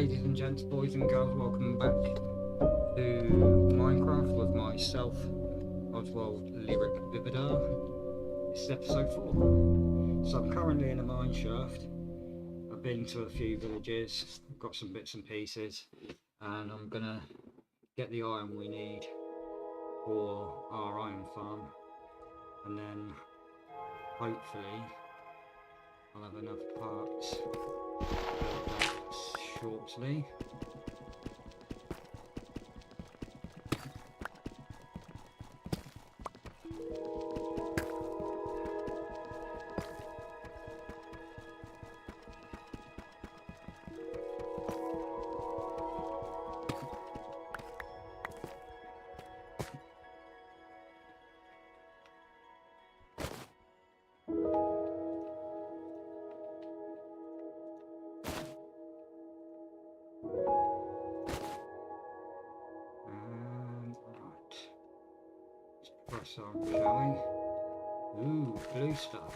ladies and gents, boys and girls, welcome back to Minecraft with myself, Oswald Lyric Vividar. This is episode 4. So I'm currently in a mine shaft. I've been to a few villages, got some bits and pieces, and I'm gonna get the iron we need for our iron farm, and then hopefully I'll have enough parts built up shortly. Press on, shall we? Ooh, blue stuff.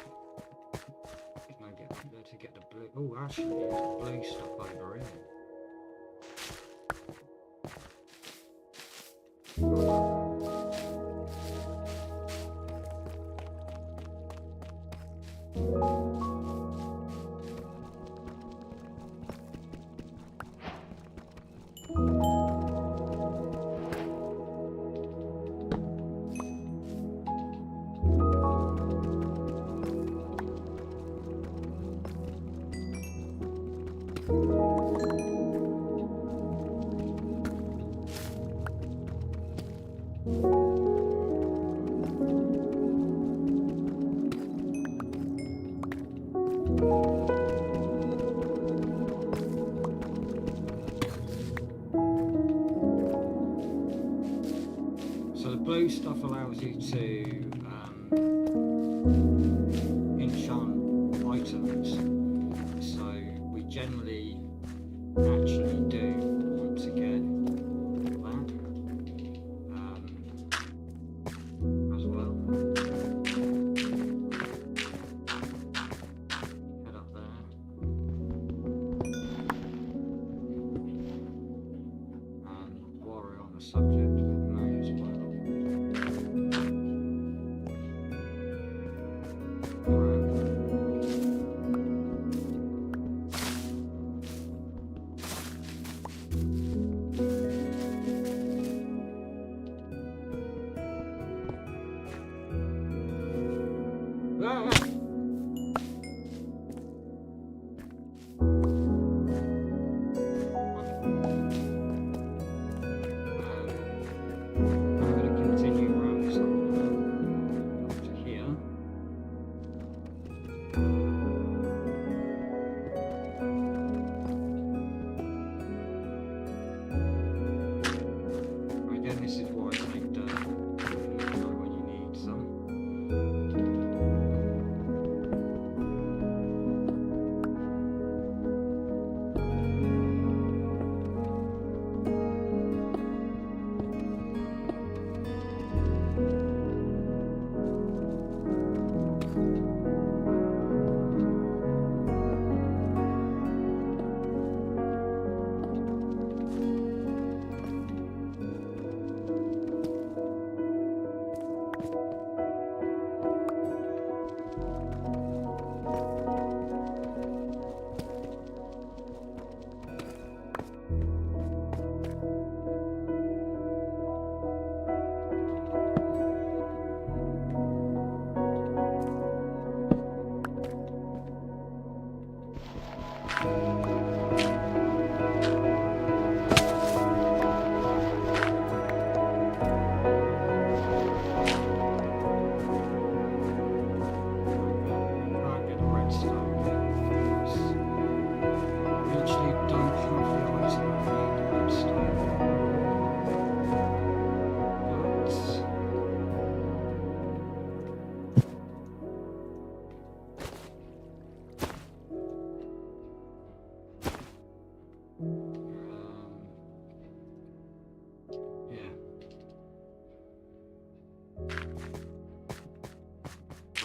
Can I get up there to get the blue? Oh, actually, there's blue stuff over here. So the blue stuff allows you to enchant items, so we generally actually do want to get that as well. Head up there. And while we're on the subject, we may as well this is why I take dirt. You never know when you need some.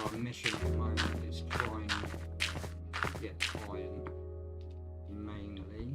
Our mission at the moment is trying to get iron mainly.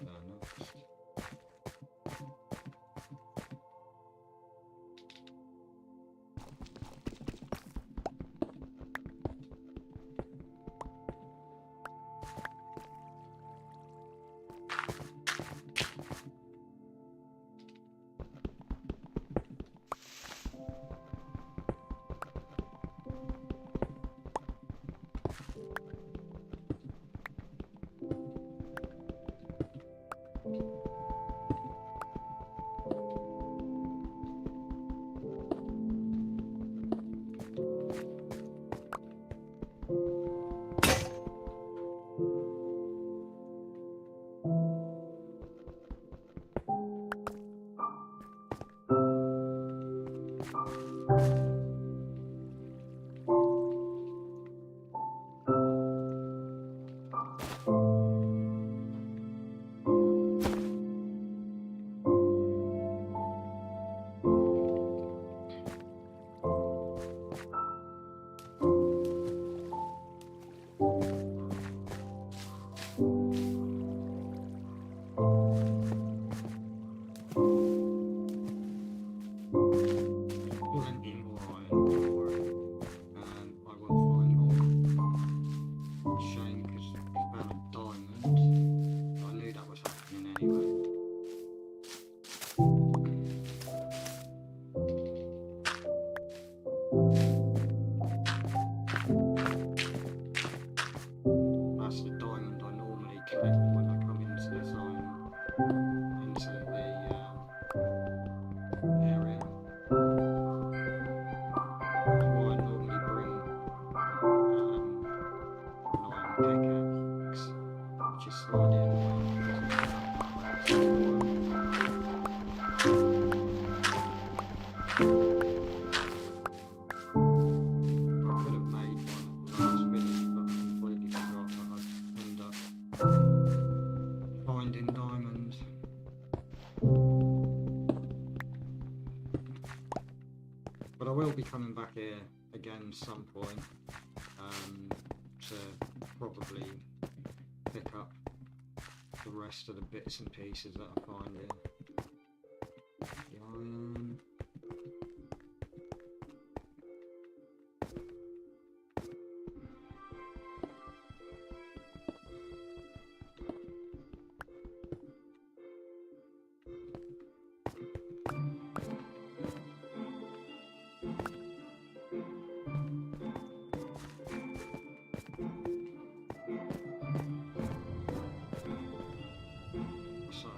Next. But I will be coming back here again some point to probably pick up the rest of the bits and pieces that I find here. The iron. So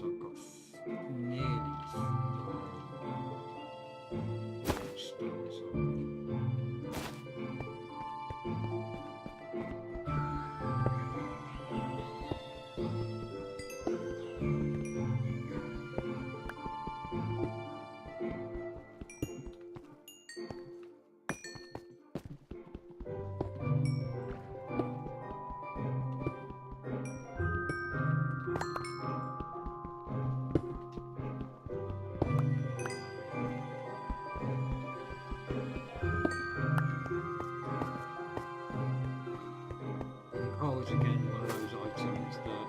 I've got nearly stones on. Coal is again one of those items that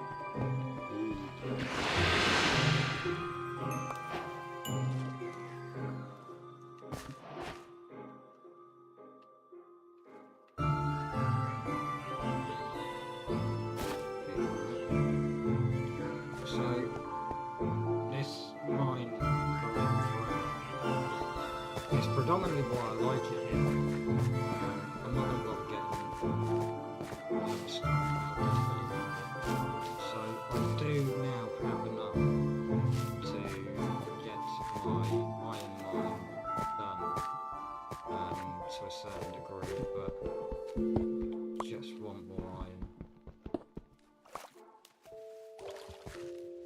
so this mine goes on forever. It's predominantly why I like it here. I'm not going to bother getting other stuff. So I do now have enough to get my iron mine done to a certain degree, but just want more iron.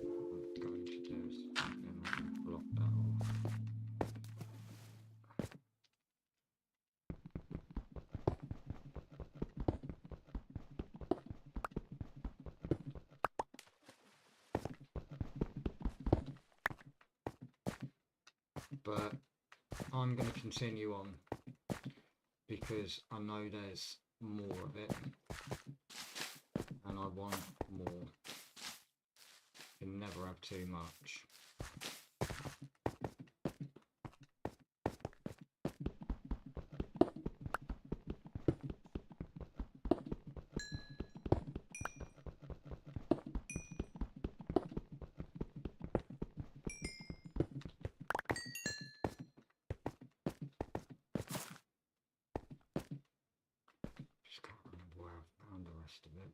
What I'm going to do is block that off. But I'm going to continue on because I know there's more of it. when I want more. You can never have too much. Just can't remember where I've found the rest of it.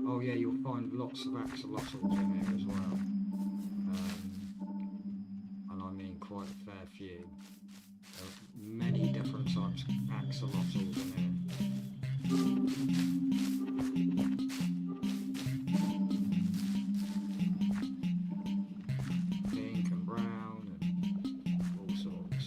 Oh yeah, you'll find lots of axolotls in here as well, and I mean quite a fair few. There are many different types of axolotls in here. Pink and brown and all sorts.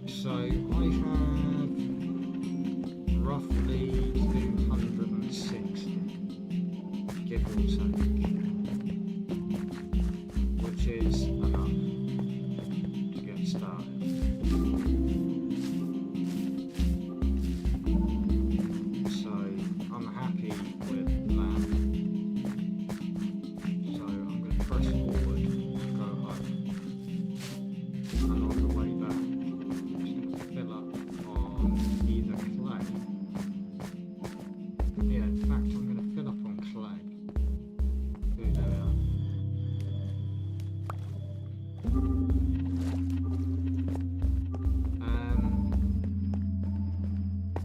So I have roughly 260, give or take, which is enough to get started. So I'm happy with that. So I'm going to press forward, go home, and on the way back fill up on either clay. Yeah, in fact, I'm going to fill up on clay. Ooh, there we are.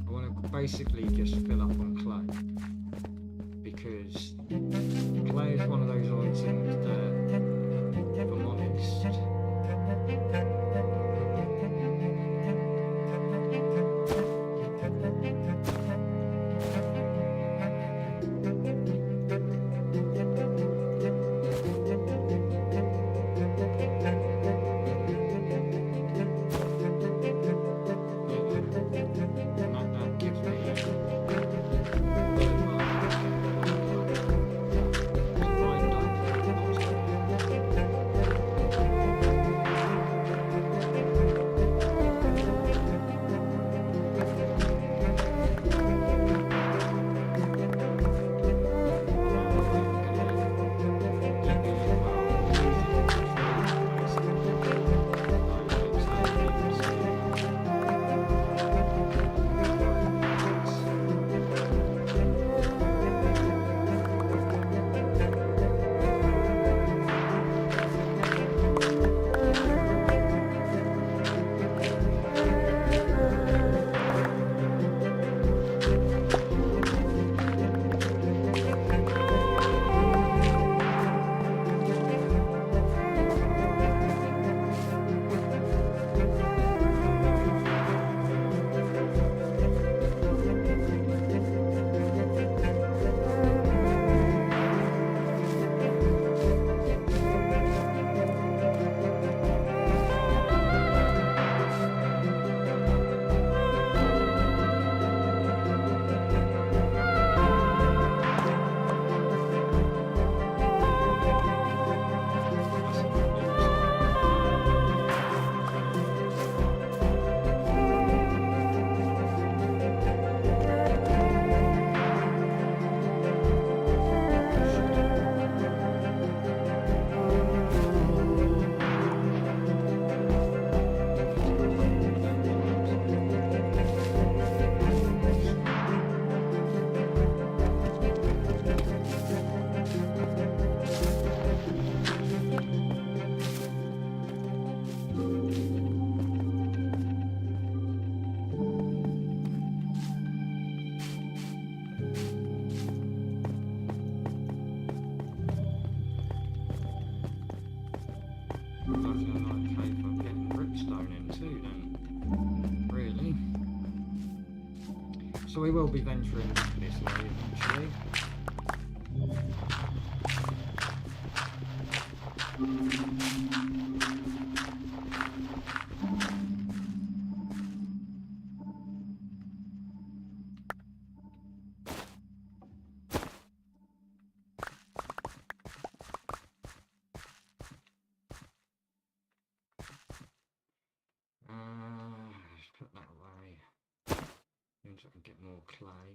I want to basically just fill up on clay because clay is one of those items that, if I'm honest, that gives me Bloody unlike cave I'm getting brickstone in too then. Really. So we will be venturing this way eventually. Let's put that away. Means I can get more clay.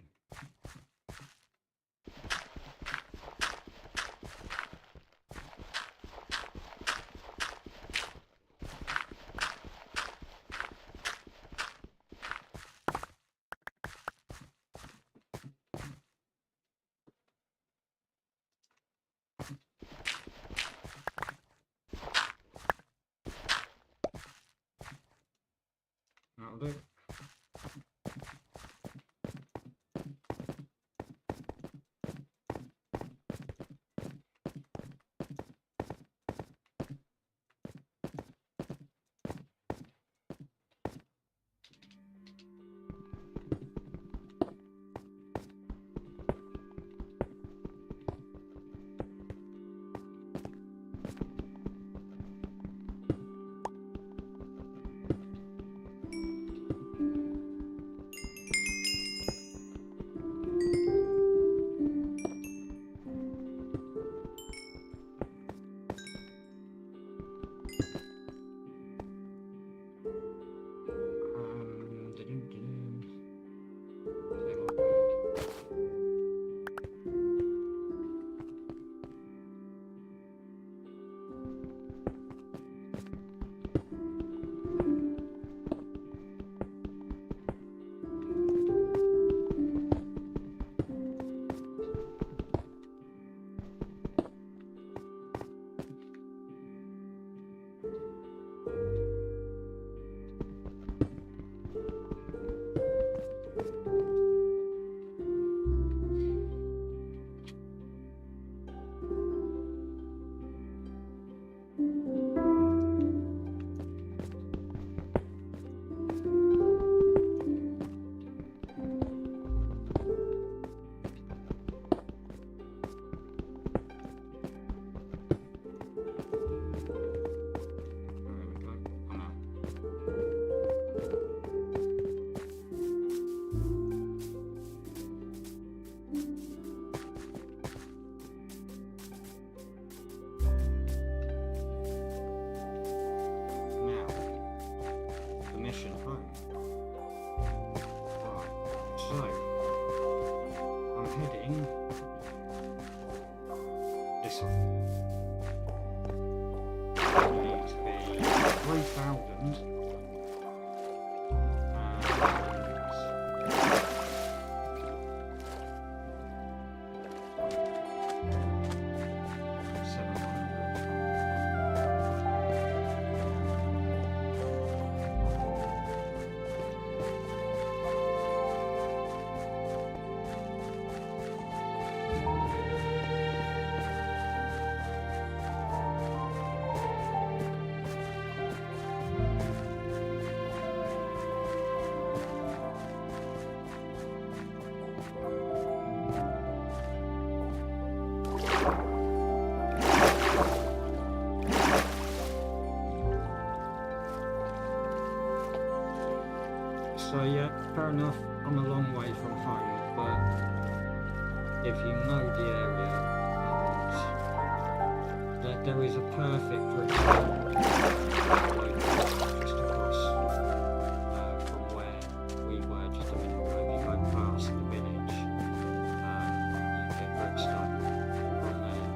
That'll do. This one needs to be 3,000 So yeah, fair enough, I'm a long way from home, but if you know the area, and there is a perfect route just across from where we were just a minute ago. You go past the village, you get Brookstone from there,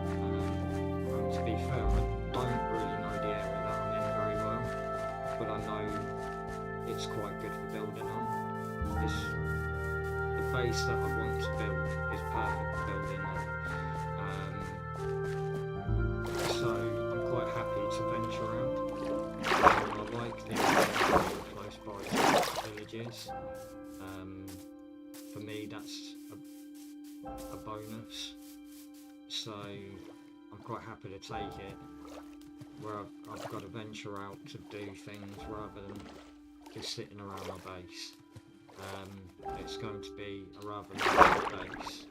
and to be fair, I don't really know the area that I'm in very well, but I know it's quite good for building on. The base that I want to build is perfect for building on. So I'm quite happy to venture out. I like things being close by to villages. For me that's a bonus. So I'm quite happy to take it where I've got to venture out to do things rather than just sitting around my base. It's going to be a rather large base,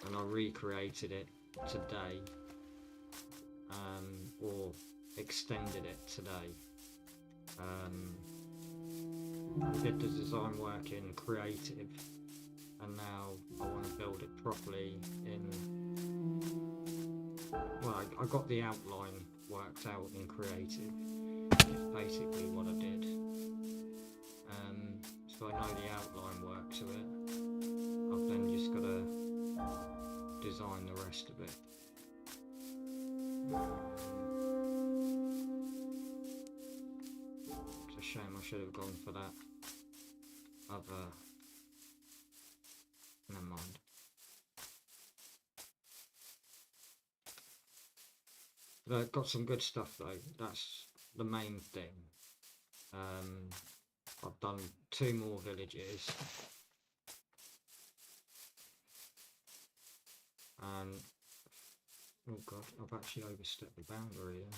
and I recreated it today, or extended it today. I did the design work in creative, and now I want to build it properly in, well, I got the outline worked out in creative. It's basically what I did. So I know the outline work to it. I've then just got to design the rest of it. It's a shame I should have gone for that other. Never mind. But I've got some good stuff though. That's the main thing. I've done 2 more villages, and oh god, I've actually overstepped the boundary here.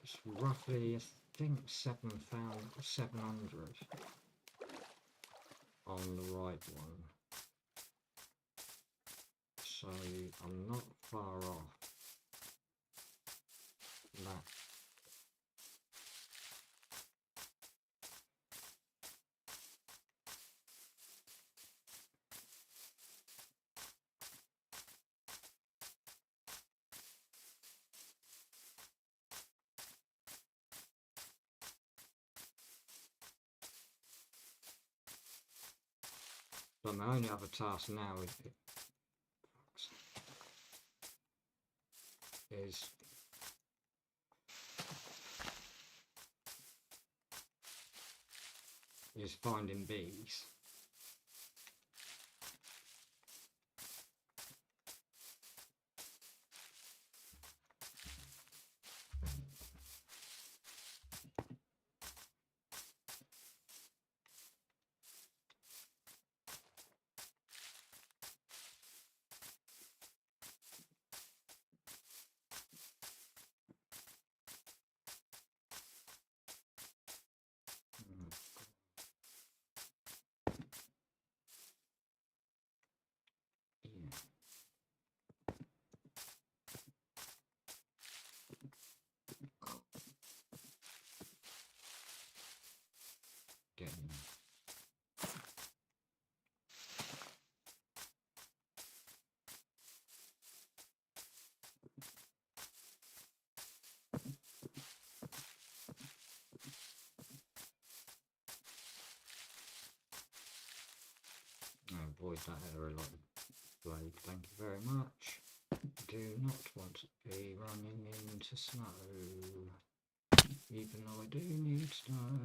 It's roughly, I think, 7,700 on the right one, so I'm not far off that. But my only other task now is finding bees. Getting avoid that area like the plague, thank you very much. Do not want to be running into snow, even though I do need snow,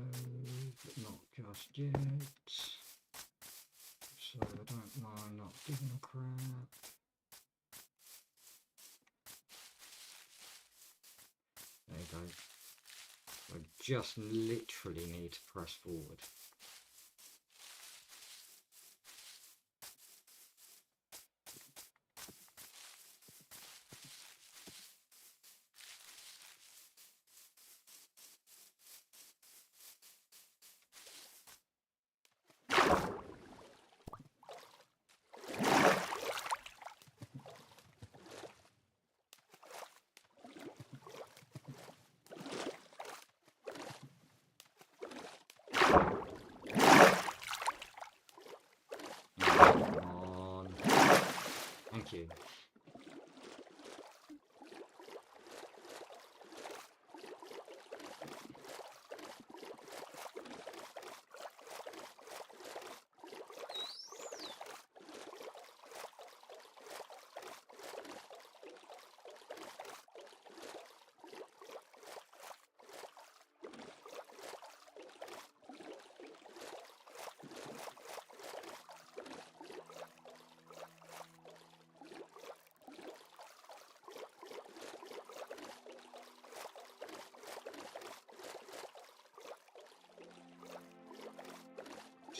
but not just yet, so I don't mind not giving a crap. There you go. I just literally need to press forward. Thank you.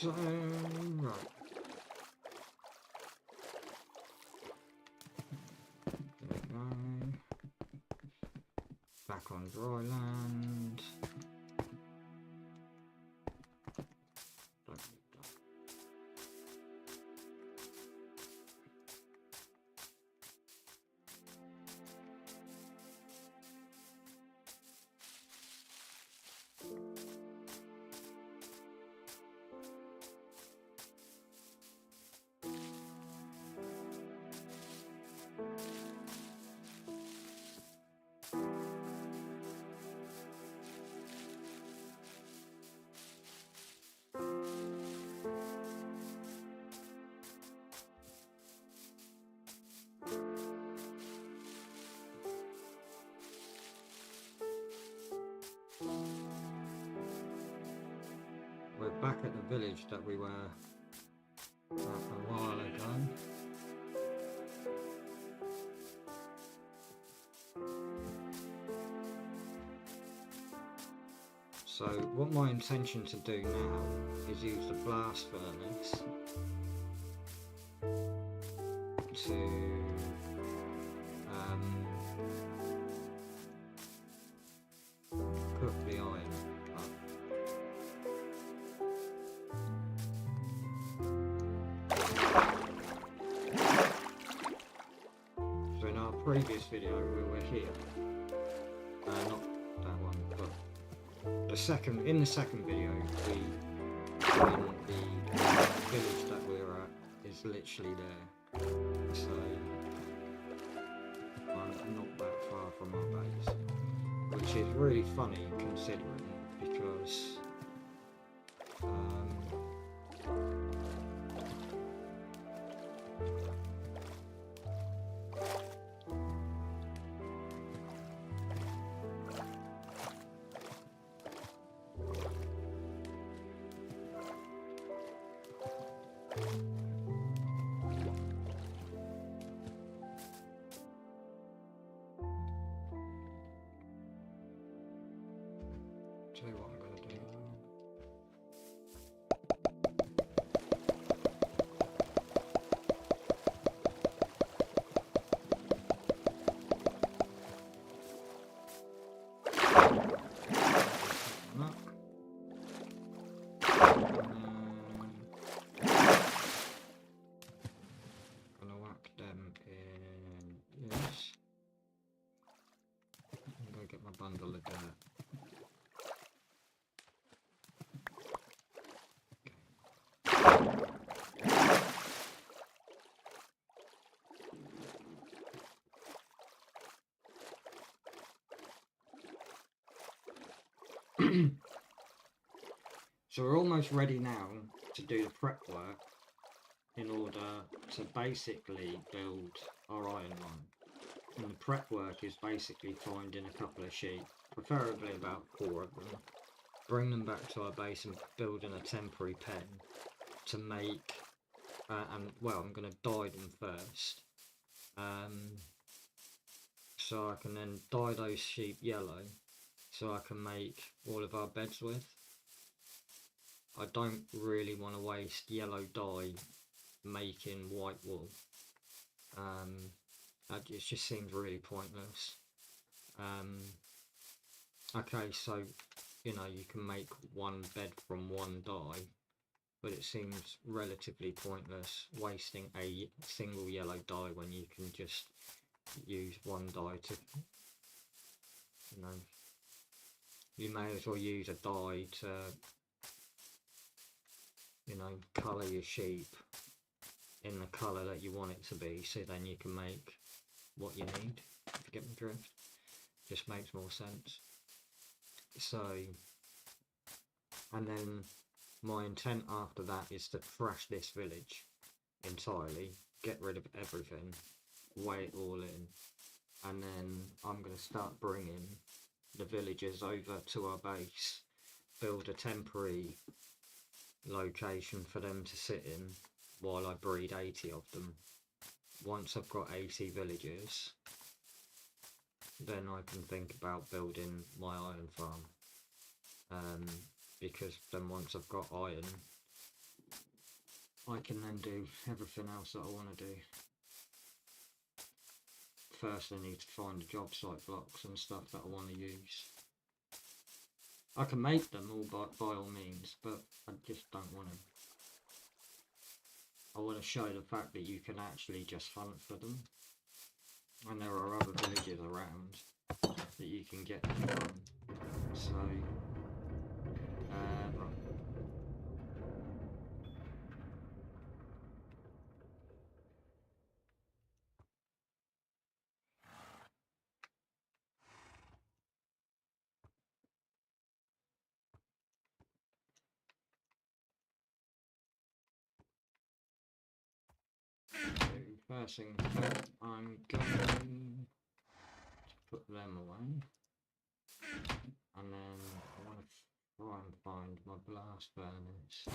So, right. There we go. Back on dry land. We're back at the village that we were at a while ago. So what my intention to do now is use the blast furnace to cook the iron up. So in our previous video we were here, not that one, but in the second video we in the village that we're at is literally there, so I'm not that far from our base, which is really funny considering, because tell you what I'm going to do. Gonna whack them in this. I'm gonna get my bundle of dirt. So we're almost ready now to do the prep work in order to basically build our iron line. And the prep work is basically finding a couple of sheep, preferably about 4 of them, bring them back to our base and building a temporary pen to make, I'm going to dye them first, so I can then dye those sheep yellow so I can make all of our beds with. I don't really want to waste yellow dye making white wool. It just seems really pointless. Okay, so you can make one bed from one dye, but it seems relatively pointless wasting a single yellow dye when you can just use one dye to, you may as well use a dye to colour your sheep in the colour that you want it to be, so then you can make what you need, if you get my drift. Just makes more sense. So, and then my intent after that is to thrash this village entirely, get rid of everything, weigh it all in, and then I'm going to start bringing the villagers over to our base, build a temporary location for them to sit in while I breed 80 of them. Once I've got 80 villagers, then I can think about building my iron farm, because then once I've got iron, I can then do everything else that I want to do. First I need to find the job site blocks and stuff that I want to use. I can make them all by all means, but I just don't want to. I want to show the fact that you can actually just hunt for them. And there are other villages around that you can get them from. So, right. So first thing first, I'm going to put them away. And then I want to try and find my blast furnace.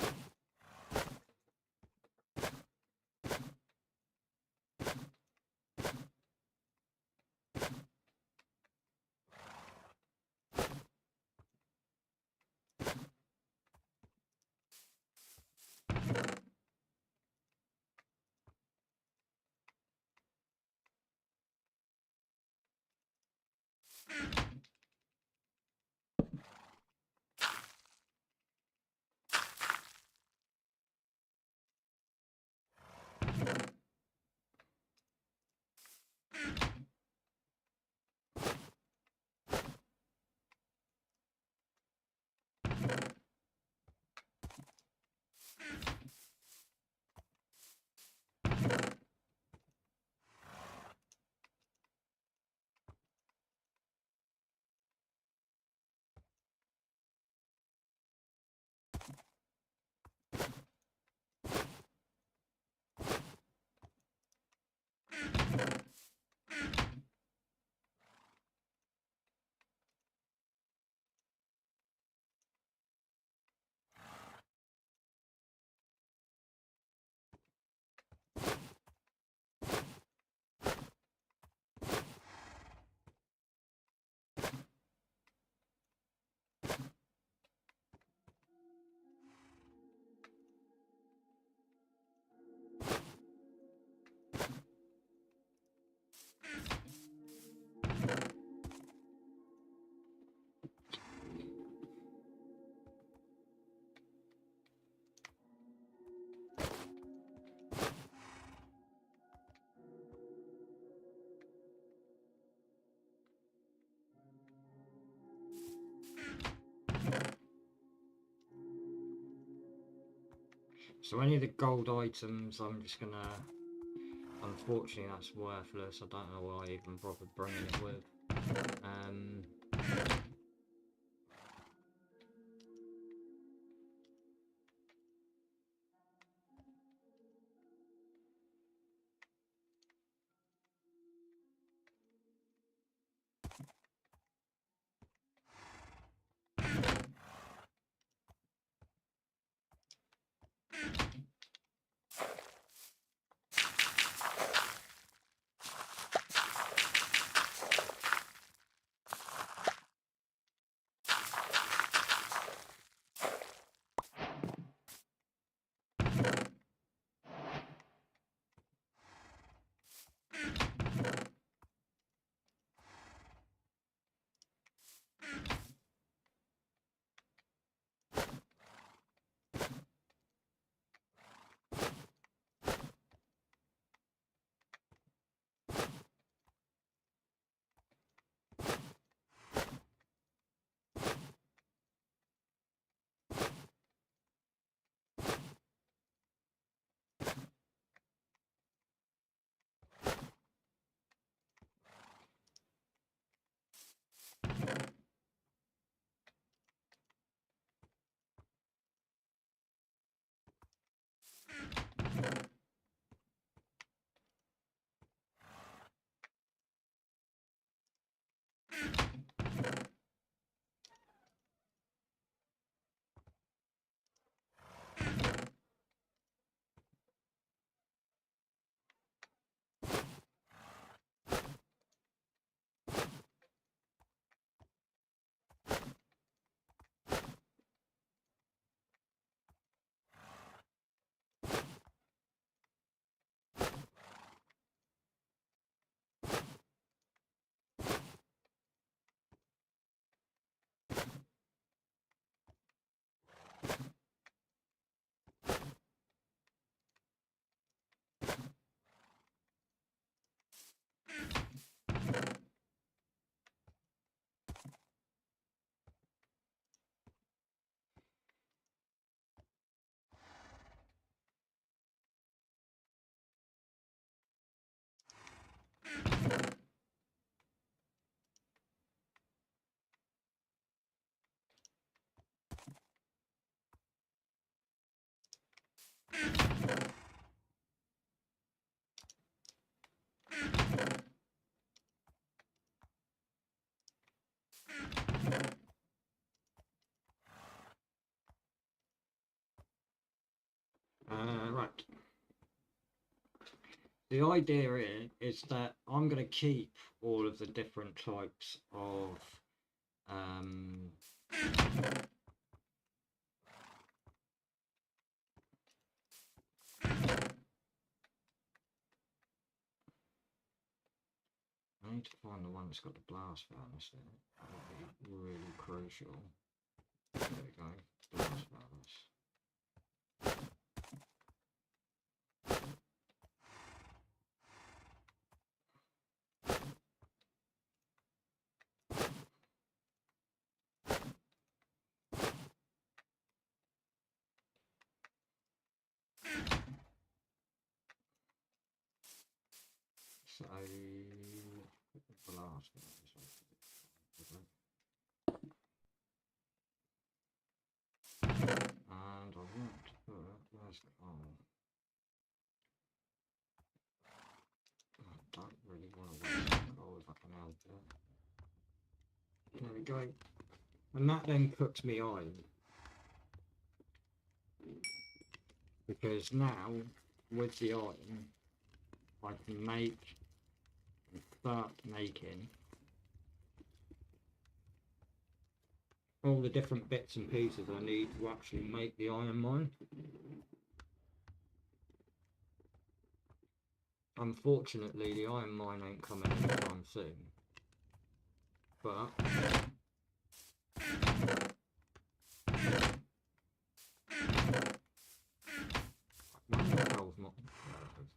So any of the gold items, I'm just gonna, unfortunately that's worthless, I don't know why I even bothered bringing it with. The idea is that I'm going to keep all of the different types of um, I need to find the one that's got the blast furnace in it. That would be really crucial. There we go, blast furnace. So, blast furnace. And I want to put, where's coal? I don't really want to waste coal if I can help it. There we go. And that then cooks me iron. Because now, with the iron, I can make and start making all the different bits and pieces I need to actually make the iron mine. Unfortunately, the iron mine ain't coming anytime soon. But my coal's not perfect.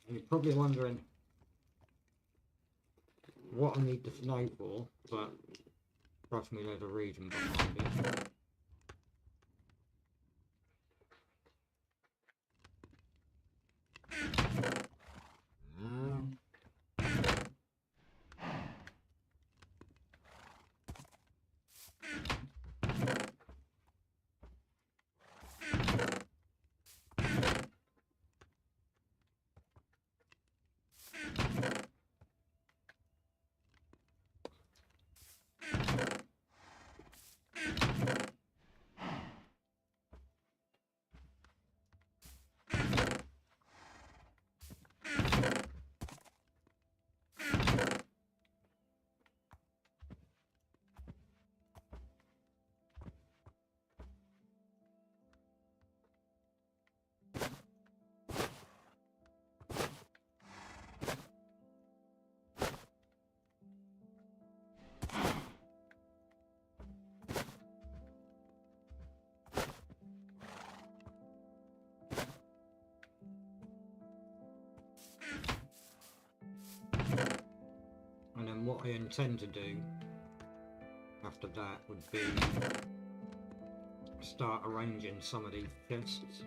And you're probably wondering what I need the snow for, but trust me, there's a reason behind it. And then what I intend to do after that would be start arranging some of these chests.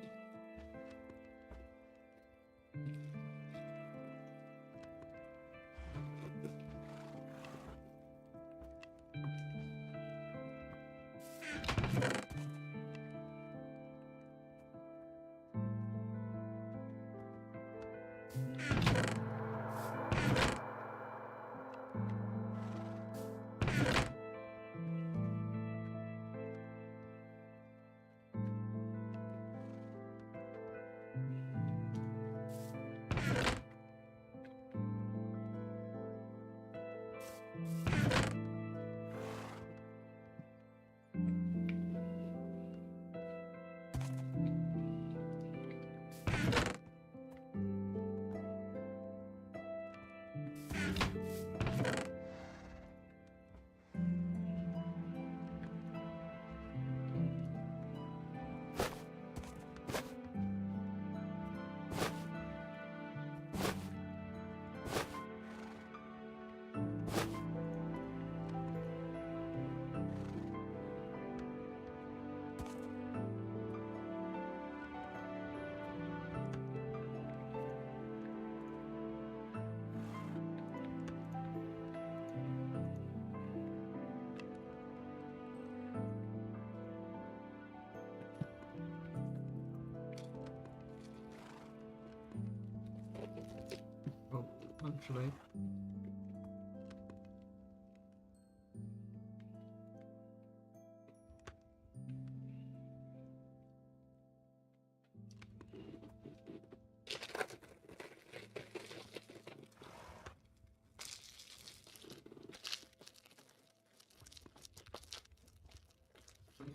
actually.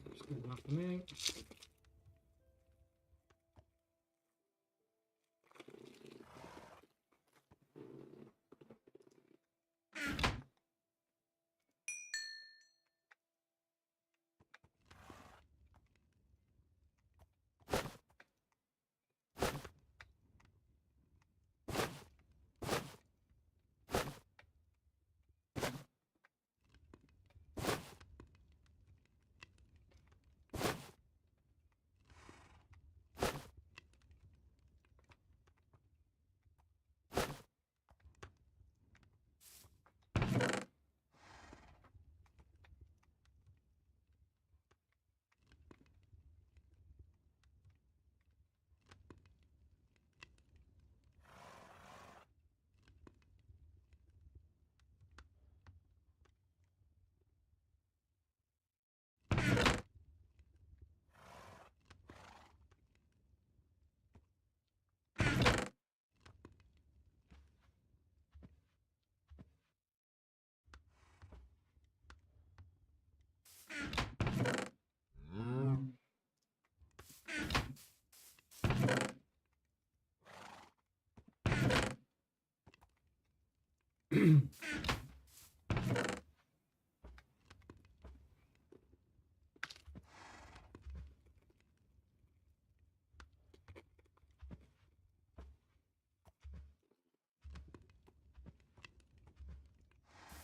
That's good enough for me.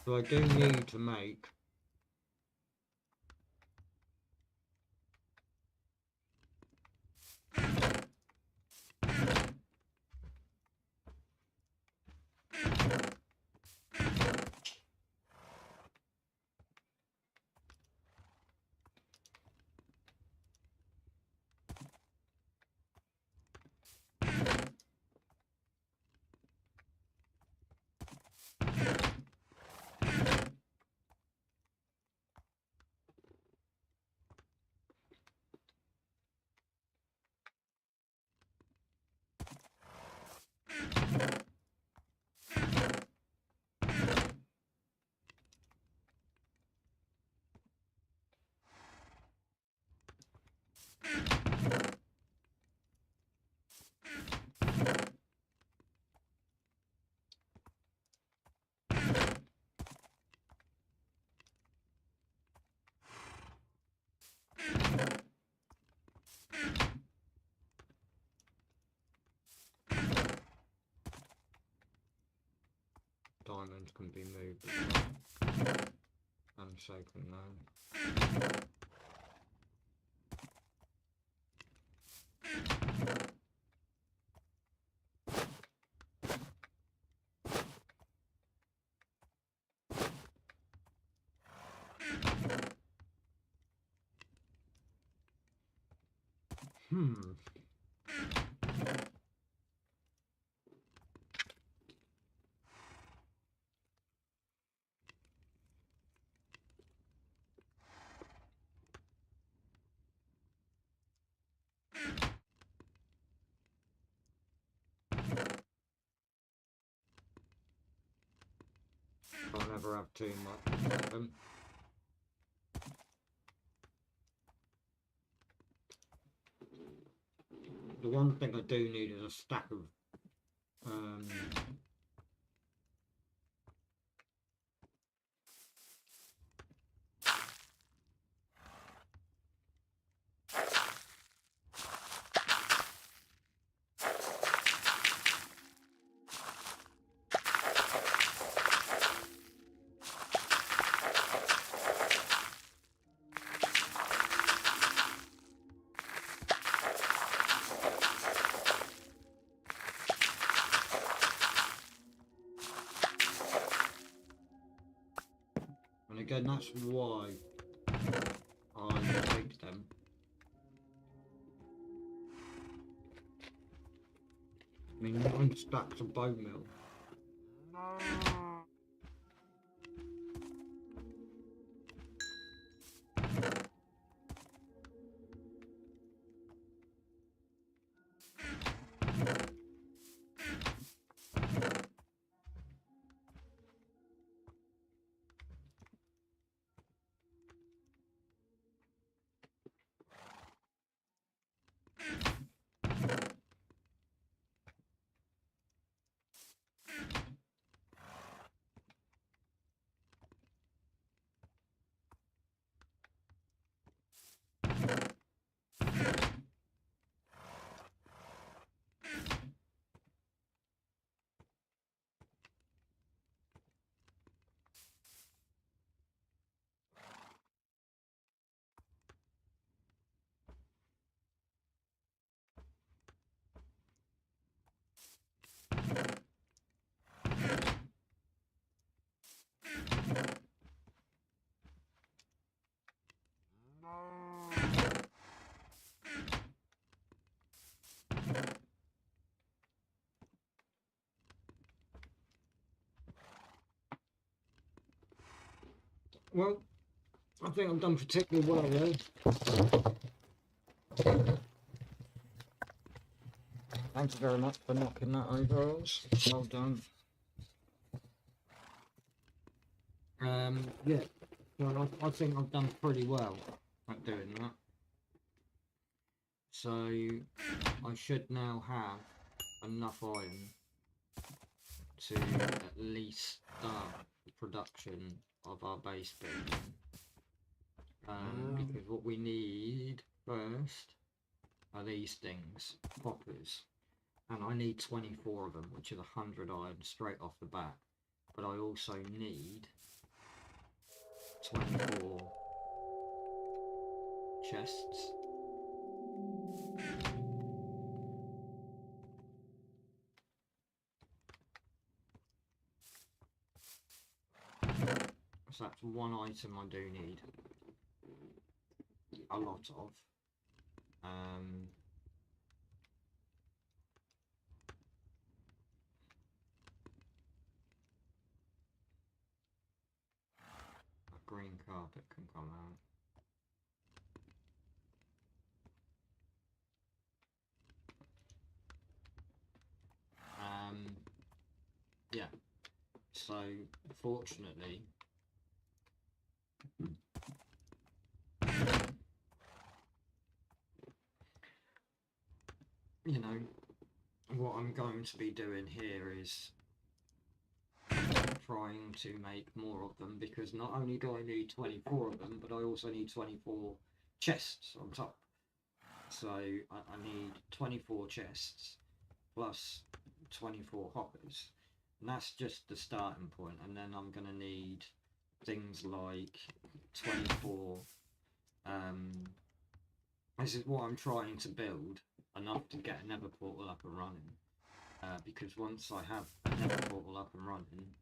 So I do need to make diamonds can be moved and so can those. I'll never have too much. The one thing I do need is a stack of and again that's why I make them. I mean 9 stacks of bone meal. Well, I think I've done particularly well there. Thank you very much for knocking that over, Oz. Well done. Yeah, well, I think I've done pretty well at doing that. So I should now have enough iron to at least start the production of our base building. Because what we need first are these things, hoppers. And I need 24 of them, which is 100 iron straight off the bat. But I also need 24 chests. So that's one item I do need a lot of. A green carpet can come out. Yeah, so fortunately you know, what I'm going to be doing here is trying to make more of them, because not only do I need 24 of them, but I also need 24 chests on top. So I need 24 chests plus 24 hoppers, and that's just the starting point. And then I'm going to need things like 24 this is what I'm trying to build, enough to get a nether portal up and running, because once I have a nether portal up and running,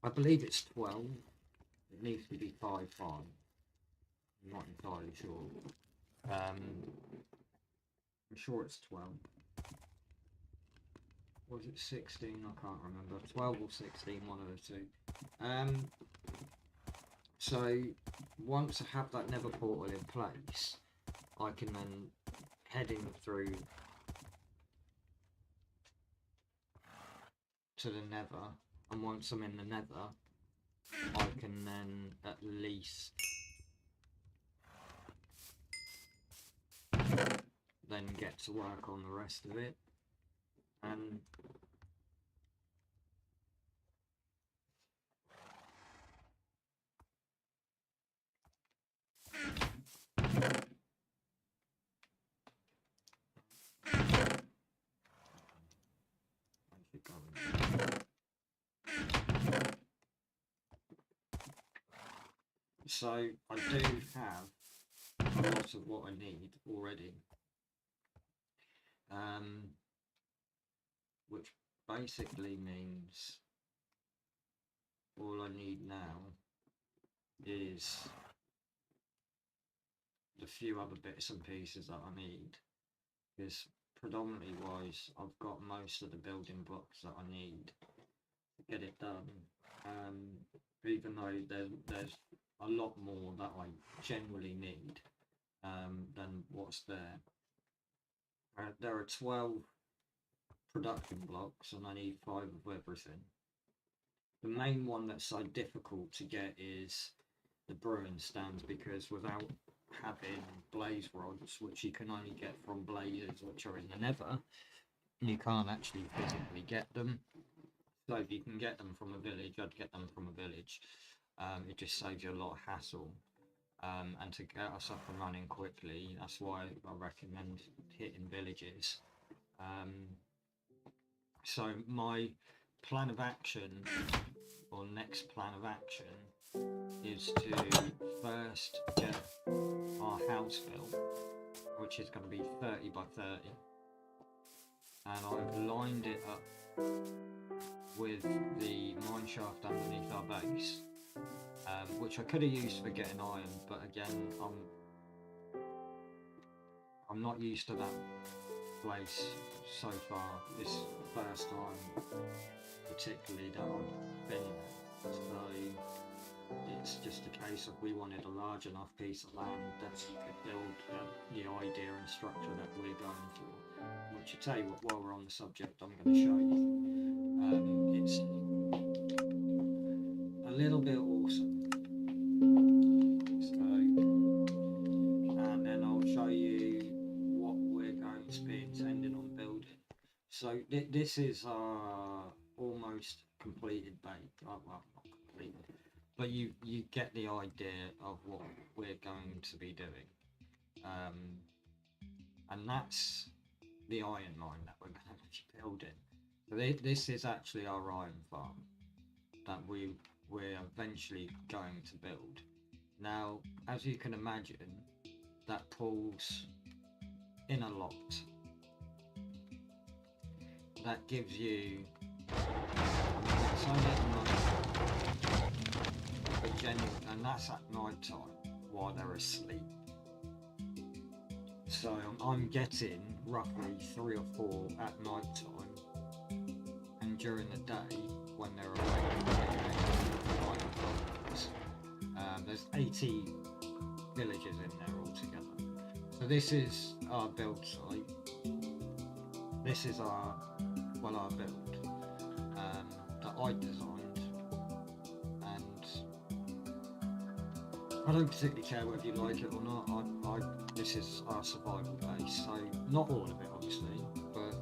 I believe it's 12, it needs to be 5-5, I'm not entirely sure. I'm sure it's 12. Was it 16? I can't remember. 12 or 16, one of the two. So once I have that nether portal in place, I can then head in through to the nether, and once I'm in the nether, I can then at least then get to work on the rest of it. And so I do have a lot of what I need already, which basically means all I need now is the few other bits and pieces that I need, because predominantly wise I've got most of the building blocks that I need to get it done, even though there's a lot more that I generally need than what's there. There are 12 production blocks and I need 5 of everything. The main one that's so difficult to get is the brewing stand, because without having blaze rods, which you can only get from blazes which are in the nether, you can't actually physically get them. So if you can get them from a village, I'd get them from a village. It just saves you a lot of hassle. And to get us up and running quickly, that's why I recommend hitting villages. So my plan of action, or next plan of action, is to first get our house built, which is going to be 30 by 30, and I've lined it up with the mine shaft underneath our base, which I could have used for getting iron, but again I'm not used to that place so far. This first time particularly that I've been there, so it's just a case of we wanted a large enough piece of land that we could build the idea and structure that we're going for. Which I tell you what, while we're on the subject, I'm going to show you. It's a little bit awesome. So, and then I'll show you what we're going to be intending on building. So this is our almost completed base. Well, not completed, but you get the idea of what we're going to be doing. And that's the iron mine that we're going to be building. So this is actually our iron farm that we're eventually going to build. Now, as you can imagine, that pulls in a lot. That gives you, it's only at night, but genuine, and that's at night time while they're asleep. So I'm getting roughly 3 or 4 at night time, and during the day when they're awake, there's 80 villages in there altogether. So this is our build site. This is our build that I designed, and I don't particularly care whether you like it or not. This is our survival base, so not all of it obviously, but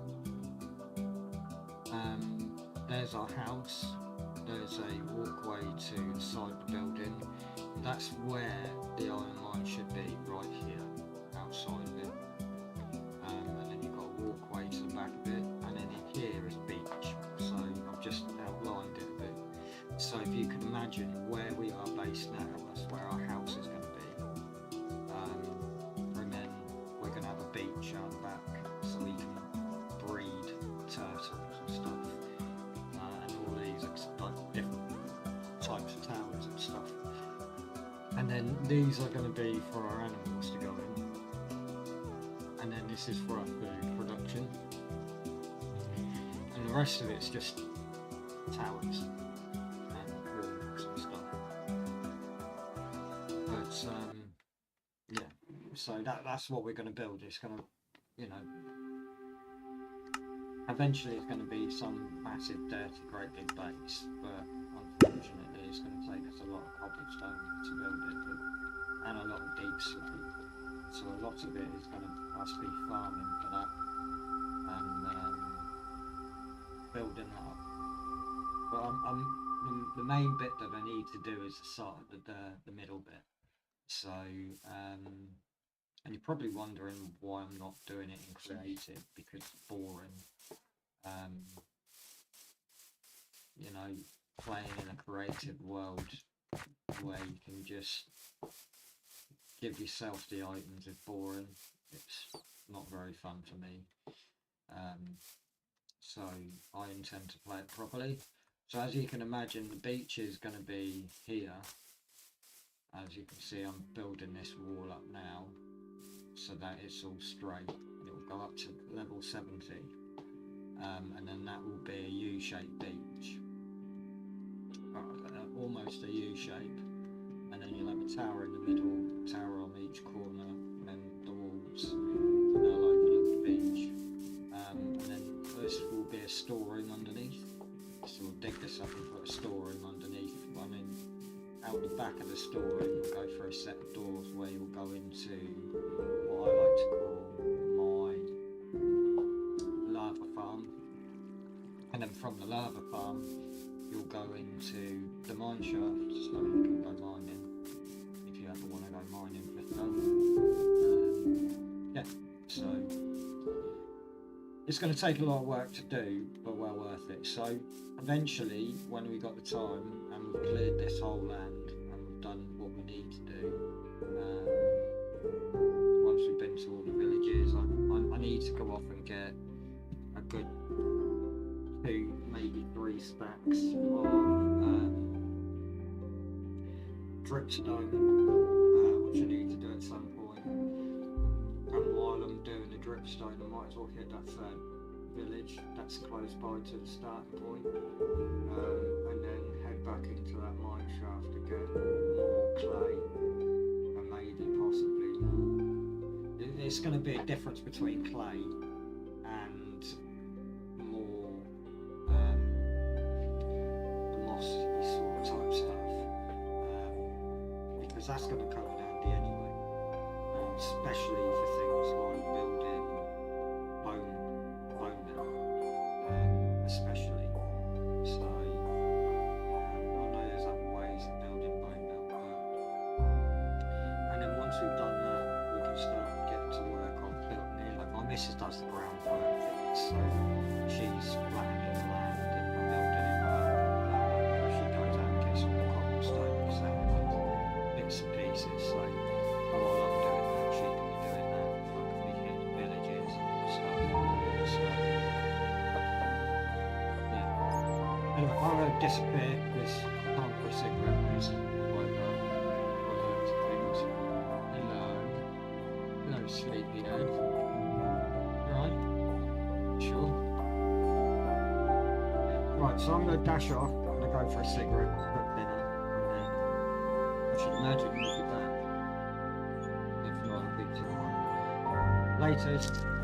there's our house, there's a walkway to the side of the building. That's where the iron mine should be, right here, outside of it. And then you've got a walkway to the back of it, and then in here is a beach. So I've just outlined it a bit. So if you can imagine where we are based now, that's where our house is going to be. And then we're going to have a beach out the back, so we can breed turtles and stuff. And all these like different types of towers and stuff. And then these are going to be for our animals to go in. And then this is for our food production. And the rest of it's just towers and walls and stuff. But yeah, so that's what we're going to build. It's going to, eventually it's going to be some massive, dirty, great big base, but unfortunately it's going to take us a lot of cobblestone to build it with, and a lot of deep sleep. So a lot of it is going to us be farming for that and building that up. But the main bit that I need to do is the middle bit. So and you're probably wondering why I'm not doing it in creative, because it's boring. Playing in a creative world where you can just give yourself the items is boring. It's not very fun for me. So I intend to play it properly. So as you can imagine, the beach is going to be here. As you can see, I'm building this wall up now so that it's all straight, and it will go up to level 70, and then that will be a U-shaped beach, almost a U-shape, and then you'll have a tower in the middle, tower on each corner, and then the walls, and they'll open up the beach, and then this will be a storeroom underneath. So we'll dig this up and put a storeroom underneath, and then out the back of the storeroom we'll go for a set of doors where you'll go into what I like to call my lava farm, and then from the lava farm you'll go into the mine shaft, so you can go mining if you ever want to go mining for fun. Yeah, so it's going to take a lot of work to do, but well worth it. So eventually, when we got the time and we've cleared this whole land and we've done what we need to do, once we've been to all the villages, I need to go off and get a good 2, maybe 3 stacks of dripstone, which I need to do at some point. And while I'm doing the dripstone, I might as well hit that third village that's close by to the starting point, and then head back into that mine shaft again. it's going to be a difference between clay and more the mossy sort of type stuff, because that's going to come in handy anyway, especially for things like building bone meal, especially. So I know there's other ways of building bone meal, and then once we've done that, we can start getting to work on building it. Like my missus does the groundwork things, so she's planning the land and building it up. She goes out and gets all the cobblestone, sand, bits and pieces. So while I'm doing that, she can be doing that. I can be hitting villages and stuff. So yeah. Anyway, I'm going to disappear because I can't put a cigarette in this right now. Hello, sleepyhead. Right? Sure. Right, so I'm going to dash off. I'm going to go for a cigarette, cook dinner, and then I should imagine we'll be back. If not, I'll be tomorrow. Later.